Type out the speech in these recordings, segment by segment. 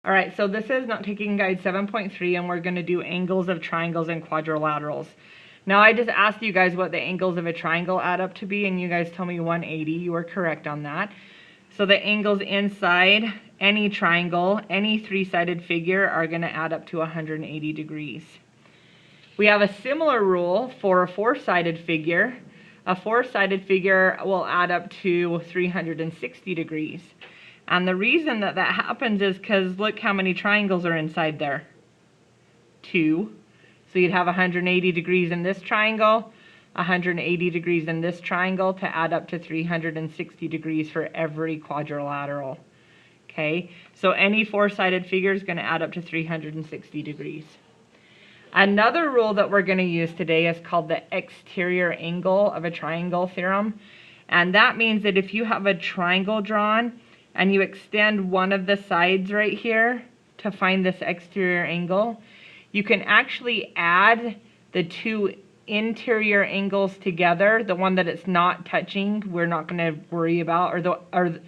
All right, so this is Not Taking Guide 7.3, and we're going to do angles of triangles and quadrilaterals. Now, I just asked you guys what the angles of a triangle add up to be, and you guys told me 180. You were correct on that. So the angles inside any triangle, any three-sided figure, are going to add up to 180 degrees. We have a similar rule for a four-sided figure. A four-sided figure will add up to 360 degrees. And the reason that that happens is because look how many triangles are inside there. 2. So you'd have 180 degrees in this triangle, 180 degrees in this triangle to add up to 360 degrees for every quadrilateral. Okay, so any four-sided figure is going to add up to 360 degrees. Another rule that we're going to use today is called the exterior angle of a triangle theorem. And that means that if you have a triangle drawn and you extend one of the sides right here to find this exterior angle, you can actually add the two interior angles together. The one that it's not touching, we're not going to worry about, or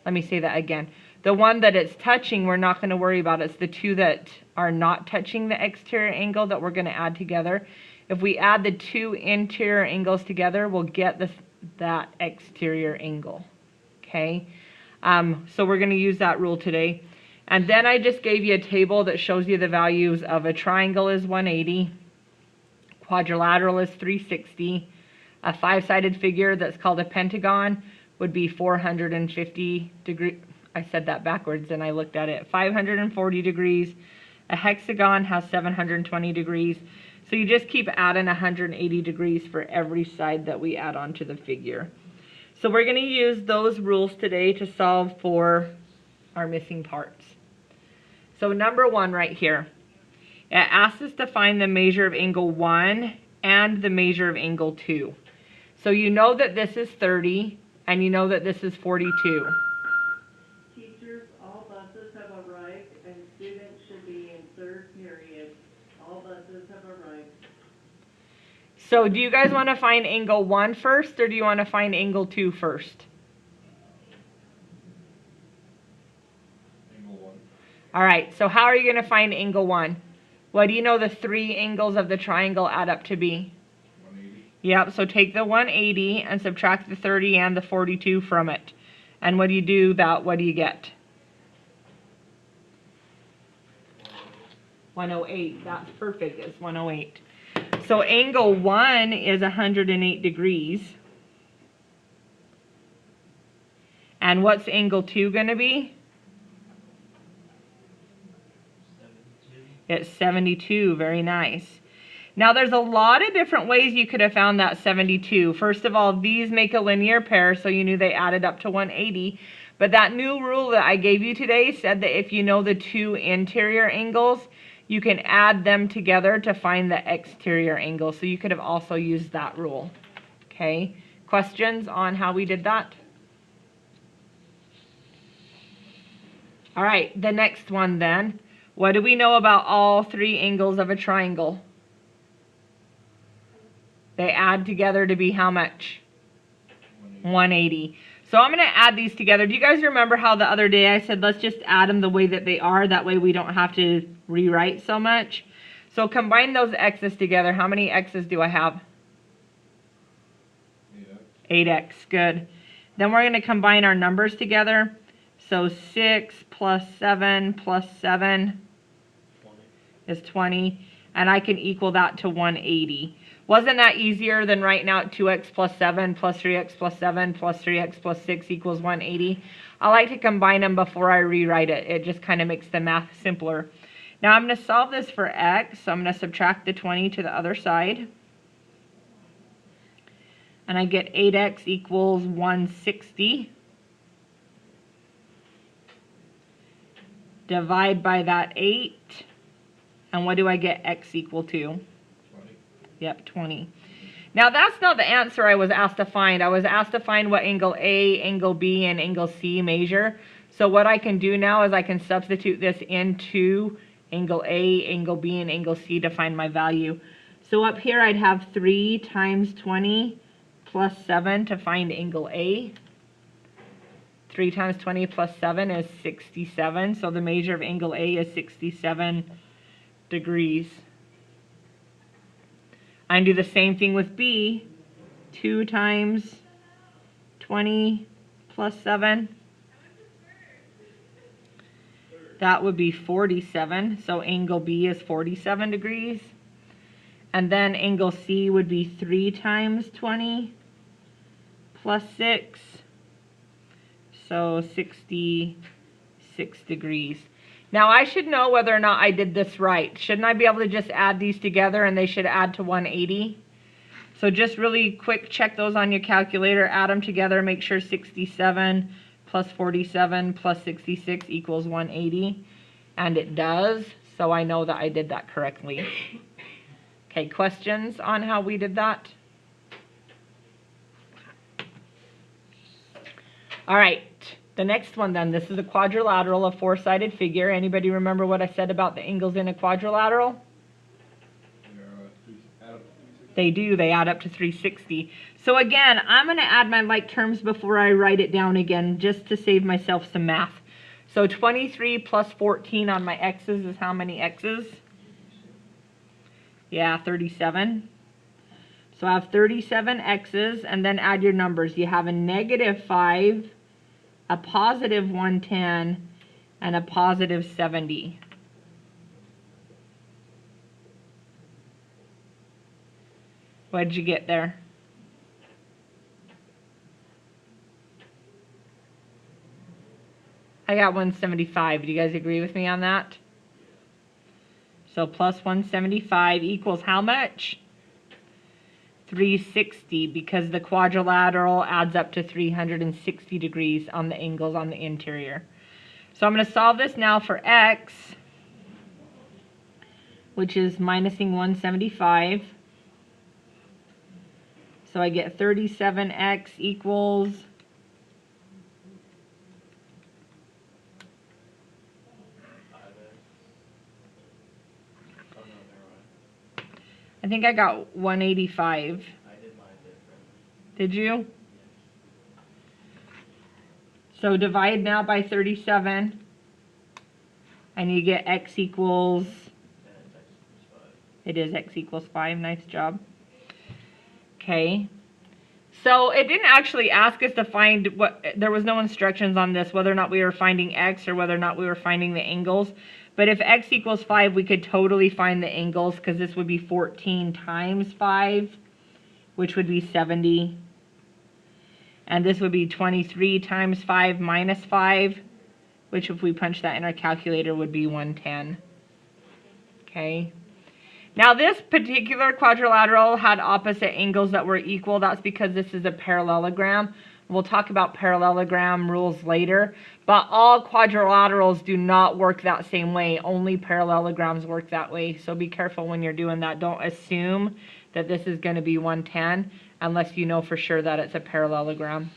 let me say that again. The one that it's touching, we're not going to worry about. It's the two that are not touching the exterior angle that we're going to add together. If we add the two interior angles together, we'll get that exterior angle. Okay, so we're going to use that rule today. And then I just gave you a table that shows you the values of a triangle is 180, quadrilateral is 360, a five-sided figure that's called a pentagon would be 450 degrees. I said that backwards and I looked at it. 540 degrees. A hexagon has 720 degrees. So you just keep adding 180 degrees for every side that we add onto the figure. So we're going to use those rules today to solve for our missing parts. So number 1 right here. It asks us to find the measure of angle 1 and the measure of angle 2. So you know that this is 30 and you know that this is 42. All buses have arrived and students should be in third period. All buses have arrived. So do you guys want to find angle 1 first, or do you want to find angle 2 first? Angle 1. All right, so how are you going to find angle 1? What do you know the three angles of the triangle add up to be? 180. Yep, so take the 180 and subtract the 30 and the 42 from it. And what do you do that? What do you get? 108. That's perfect. It's 108. So angle 1 is 108 degrees. And what's angle 2 going to be? 72. It's 72. Very nice. Now there's a lot of different ways you could have found that 72. First of all, these make a linear pair, so you knew they added up to 180. But that new rule that I gave you today said that if you know the two interior angles, you can add them together to find the exterior angle. So you could have also used that rule. Okay, questions on how we did that? All right, the next one then. What do we know about all three angles of a triangle? They add together to be how much? 180. So I'm going to add these together. Do you guys remember how the other day I said let's just add them the way that they are? That way we don't have to rewrite so much. So combine those x's together. How many x's do I have? 8x. Good. Then we're going to combine our numbers together. So 6 plus 7 plus 7 is 20. And I can equal that to 180. Wasn't that easier than writing out 2x plus 7 plus 3x plus 7 plus 3x plus 6 equals 180? I like to combine them before I rewrite it. It just kind of makes the math simpler. Now I'm going to solve this for x. So I'm going to subtract the 20 to the other side. And I get 8x equals 160. Divide by that 8. And what do I get x equal to? Yep, 20. Now that's not the answer I was asked to find. I was asked to find what angle A, angle B, and angle C measure. So what I can do now is I can substitute this into angle A, angle B, and angle C to find my value. So up here I'd have 3 times 20 plus 7 to find angle A. 3 times 20 plus 7 is 67. So the measure of angle A is 67 degrees. I can do the same thing with B. 2 times 20 plus 7. That would be 47. So angle B is 47 degrees. And then angle C would be 3 times 20 plus 6. So 66 degrees. Now I should know whether or not I did this right. Shouldn't I be able to just add these together and they should add to 180? So just really quick check those on your calculator, add them together, make sure 67 plus 47 plus 66 equals 180. And it does, so I know that I did that correctly. Okay, questions on how we did that? All right, the next one then, this is a quadrilateral, a four-sided figure. Anybody remember what I said about the angles in a quadrilateral? They do, they add up to 360. So again, I'm going to add my like terms before I write it down again, just to save myself some math. So 23 plus 14 on my x's is how many x's? Yeah, 37. So I have 37 x's, and then add your numbers. You have a negative 5, a positive 110, and a positive 70. What did you get there? I got 175. Do you guys agree with me on that? So plus 175 equals how much? 360, because the quadrilateral adds up to 360 degrees on the angles on the interior. So I'm going to solve this now for x, which is minusing 175. So I get 37x equals I think I got 185. I did mine different. Did you? So divide now by 37, and you get x equals, it is x equals 5. Nice job. Okay. So it didn't actually ask us to find what, there was no instructions on this, whether or not we were finding x or whether or not we were finding the angles. But if x equals 5, we could totally find the angles, because this would be 14 times 5, which would be 70. And this would be 23 times 5 minus 5, which if we punch that in our calculator would be 110. Okay. Now this particular quadrilateral had opposite angles that were equal. That's because this is a parallelogram. We'll talk about parallelogram rules later, but all quadrilaterals do not work that same way. Only parallelograms work that way. So be careful when you're doing that. Don't assume that this is going to be 110 unless you know for sure that it's a parallelogram.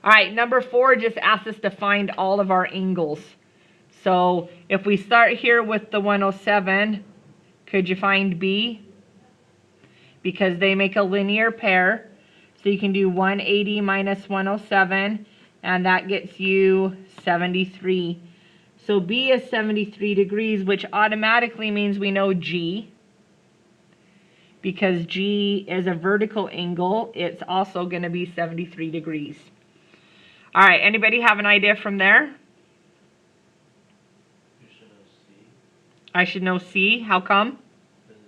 All right, number 4 just asks us to find all of our angles. So if we start here with the 107, could you find B? Because they make a linear pair. So you can do 180 minus 107, and that gets you 73. So B is 73 degrees, which automatically means we know G. Because G is a vertical angle, it's also going to be 73 degrees. All right, anybody have an idea from there? You should know C. I should know C. How come? Because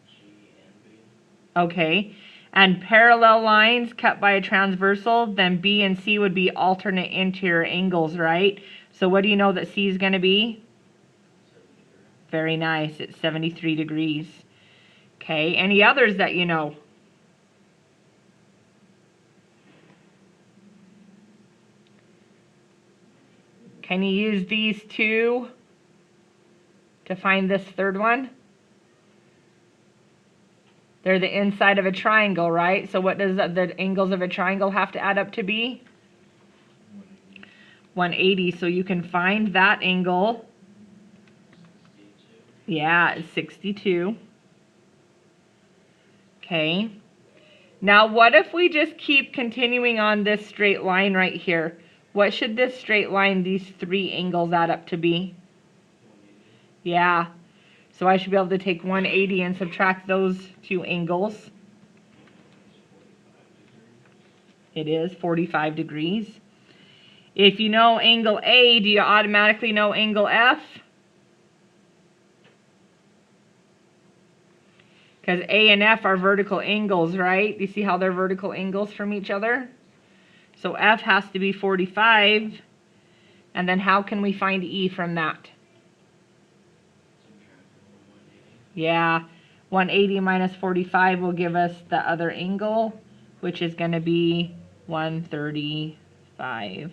G and B. Okay. And parallel lines cut by a transversal, then B and C would be alternate interior angles, right? So what do you know that C is going to be? 73. Very nice. It's 73 degrees. Okay. Any others that you know? Can you use these two to find this third one? They're the inside of a triangle, right? So what does the angles of a triangle have to add up to be? 180. So you can find that angle. 62. Yeah, it's 62. Okay. Now, what if we just keep continuing on this straight line right here? What should this straight line, these three angles, add up to be? 180. Yeah. So I should be able to take 180 and subtract those two angles. It is 45 degrees. If you know angle A, do you automatically know angle F? Because A and F are vertical angles, right? Do you see how they're vertical angles from each other? So F has to be 45. And then how can we find E from that? Subtract from 180. Yeah, 180 minus 45 will give us the other angle, which is going to be 135.